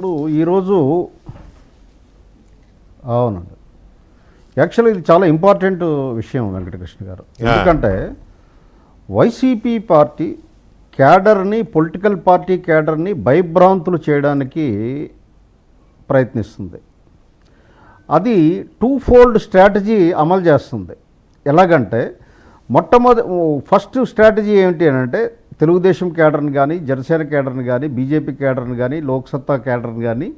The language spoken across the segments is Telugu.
ఇప్పుడు ఈరోజు అవునండి, యాక్చువల్లీ ఇది చాలా ఇంపార్టెంట్ విషయం వెంకటకృష్ణ గారు. ఎందుకంటే వైసీపీ పార్టీ క్యాడర్ని, పొలిటికల్ పార్టీ క్యాడర్ని భయభ్రాంతులు చేయడానికి ప్రయత్నిస్తుంది. అది టూ ఫోల్డ్ స్ట్రాటజీ అమలు చేస్తుంది. ఎలాగంటే ఫస్ట్ స్ట్రాటజీ ఏమిటి అని అంటే, తెలుగుదేశం క్యాడర్ని కానీ, జనసేన క్యాడర్ని కానీ, బీజేపీ క్యాడర్ని కానీ, లోక్సత్తా క్యాడర్ని కానీ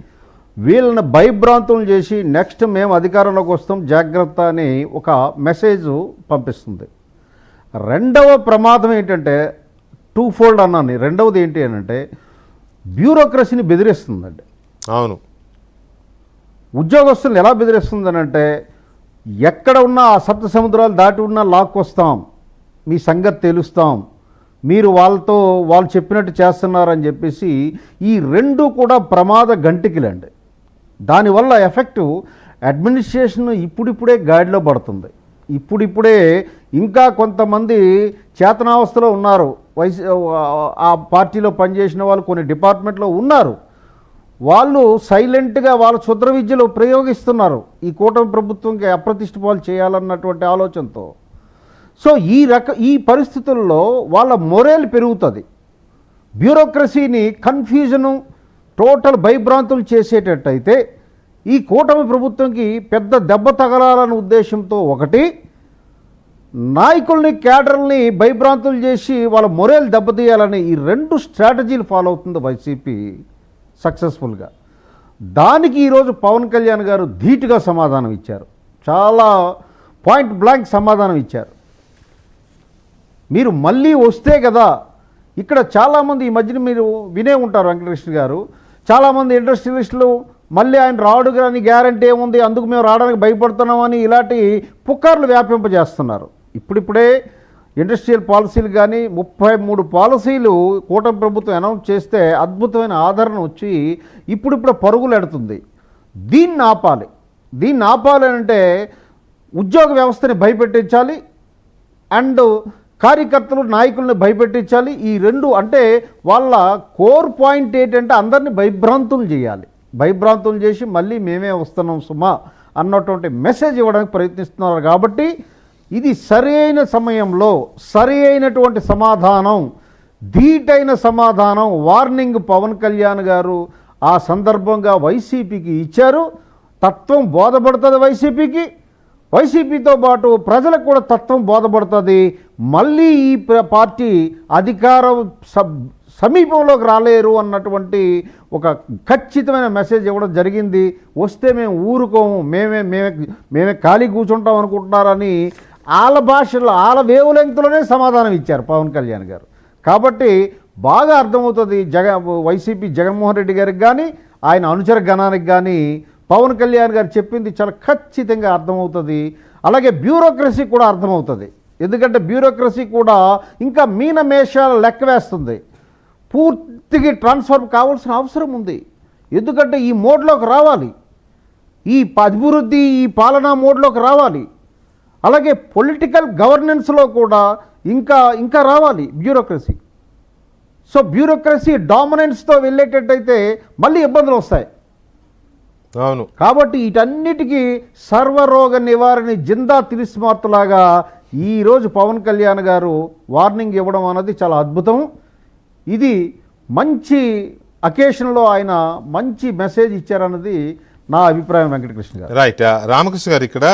వీళ్ళని భయభ్రాంతులు చేసి నెక్స్ట్ మేము అధికారంలోకి వస్తాం జాగ్రత్త అని ఒక మెసేజ్ పంపిస్తుంది. రెండవ ప్రమాదం ఏంటంటే, టూ ఫోల్డ్ అన్నాను. రెండవది ఏంటి అని అంటే, బ్యూరోక్రసీని బెదిరిస్తుందండి. అవును, ఉద్యోగస్తులను ఎలా బెదిరిస్తుందని అంటే, ఎక్కడ ఉన్నా ఆ సప్త సముద్రాలు దాటి ఉన్నా లాక్కొస్తాం, మీ సంగతి తెలుస్తాం, మీరు వాళ్ళు చెప్పినట్టు చేస్తున్నారని చెప్పేసి ఈ రెండు కూడా ప్రమాద గంటికలండి. దానివల్ల ఎఫెక్టు అడ్మినిస్ట్రేషన్ ఇప్పుడిప్పుడే గాడిలో పడుతుంది. ఇప్పుడిప్పుడే ఇంకా కొంతమంది చేతనావస్థలో ఉన్నారు. ఆ పార్టీలో పనిచేసిన వాళ్ళు కొన్ని డిపార్ట్మెంట్లో ఉన్నారు. వాళ్ళు సైలెంట్గా వాళ్ళ క్షుద్ర విద్యలు ప్రయోగిస్తున్నారు ఈ కూటమి ప్రభుత్వంకి అప్రతిష్ట పాలు చేయాలన్నటువంటి ఆలోచనతో. సో ఈ పరిస్థితుల్లో వాళ్ళ మొరేల్ పెరుగుతుంది. బ్యూరోక్రసీని కన్ఫ్యూజను, టోటల్ భయభ్రాంతులు చేసేటట్టయితే ఈ కూటమి ప్రభుత్వంకి పెద్ద దెబ్బ తగలాలనే ఉద్దేశంతో ఒకటి, నాయకుల్ని క్యాడర్ని భయభ్రాంతులు చేసి వాళ్ళ మొరేల్ దెబ్బతీయాలని ఈ రెండు స్ట్రాటజీలు ఫాలో అవుతుంది వైసీపీ సక్సెస్ఫుల్గా. దానికి ఈరోజు పవన్ కళ్యాణ్ గారు ధీటుగా సమాధానం ఇచ్చారు. చాలా పాయింట్ బ్లాంక్ సమాధానం ఇచ్చారు. మీరు మళ్ళీ వస్తే కదా, ఇక్కడ చాలామంది ఈ మధ్యన మీరు వినే ఉంటారు వెంకటకృష్ణ గారు, చాలామంది ఇండస్ట్రియలిస్టులు మళ్ళీ ఆయన రాడు కానీ గ్యారంటీ ఏముంది, అందుకు మేము రావడానికి భయపడుతున్నామని ఇలాంటి పుకార్లు వ్యాపింపజేస్తున్నారు. ఇప్పుడిప్పుడే ఇండస్ట్రియల్ పాలసీలు కానీ 33 పాలసీలు కూటమి ప్రభుత్వం అనౌన్స్ చేస్తే అద్భుతమైన ఆదరణ వచ్చి ఇప్పుడిప్పుడే పరుగులు ఎడుతుంది. దీన్ని ఆపాలి అంటే ఉద్యోగ వ్యవస్థని భయపెట్టించాలి అండ్ కార్యకర్తలు నాయకుల్ని భయపెట్టించాలి. ఈ రెండు అంటే వాళ్ళ కోర్ పాయింట్ ఏంటంటే అందరినీ భయభ్రాంతులు చేయాలి. భయభ్రాంతులు చేసి మళ్ళీ మేమే వస్తున్నాం సుమా అన్నటువంటి మెసేజ్ ఇవ్వడానికి ప్రయత్నిస్తున్నారు. కాబట్టి ఇది సరైన సమయంలో సరి అయినటువంటి సమాధానం, ధీటైన సమాధానం, వార్నింగ్ పవన్ కళ్యాణ్ గారు ఆ సందర్భంగా వైసీపీకి ఇచ్చారు. తత్వం బోధపడుతుంది వైసీపీతో పాటు ప్రజలకు కూడా తత్వం బోధపడుతుంది. మళ్ళీ ఈ పార్టీ అధికారం సమీపంలోకి రాలేరు అన్నటువంటి ఒక ఖచ్చితమైన మెసేజ్ ఇవ్వడం జరిగింది. వస్తే మేము ఊరుకోము, మేమే ఖాళీ కూర్చుంటాం అనుకుంటున్నారని ఆల భాషలో ఆల వేవ్ లెంగ్త్లోనే సమాధానం ఇచ్చారు పవన్ కళ్యాణ్ గారు. కాబట్టి బాగా అర్థమవుతుంది వైసీపీ జగన్మోహన్ రెడ్డి గారికి కానీ ఆయన అనుచర గణానికి కానీ పవన్ కళ్యాణ్ గారు చెప్పింది చాలా ఖచ్చితంగా అర్థమవుతుంది. అలాగే బ్యూరోక్రసీ కూడా అర్థమవుతుంది. ఎందుకంటే బ్యూరోక్రసీ కూడా ఇంకా మీనమేషాలు లెక్క వేస్తుంది. పూర్తిగా ట్రాన్స్ఫర్ కావాల్సిన అవసరం ఉంది. ఎందుకంటే ఈ మోడ్లోకి రావాలి, ఈ అభివృద్ధి ఈ పాలనా మోడ్లోకి రావాలి. అలాగే పొలిటికల్ గవర్నెన్స్లో కూడా ఇంకా రావాలి బ్యూరోక్రసీ. సో బ్యూరోక్రసీ డామినెన్స్తో వెళ్ళేటట్టయితే మళ్ళీ ఇబ్బందులు వస్తాయి. అవును, కాబట్టి వీటన్నిటికీ సర్వరోగ నివారణ జిందా తిరిస్మార్తులాగా ఈరోజు పవన్ కళ్యాణ్ గారు వార్నింగ్ ఇవ్వడం అన్నది చాలా అద్భుతం. ఇది మంచి అకేషన్లో ఆయన మంచి మెసేజ్ ఇచ్చారన్నది నా అభిప్రాయం వెంకటకృష్ణ గారు. రైట్. రామకృష్ణ గారు, ఇక్కడ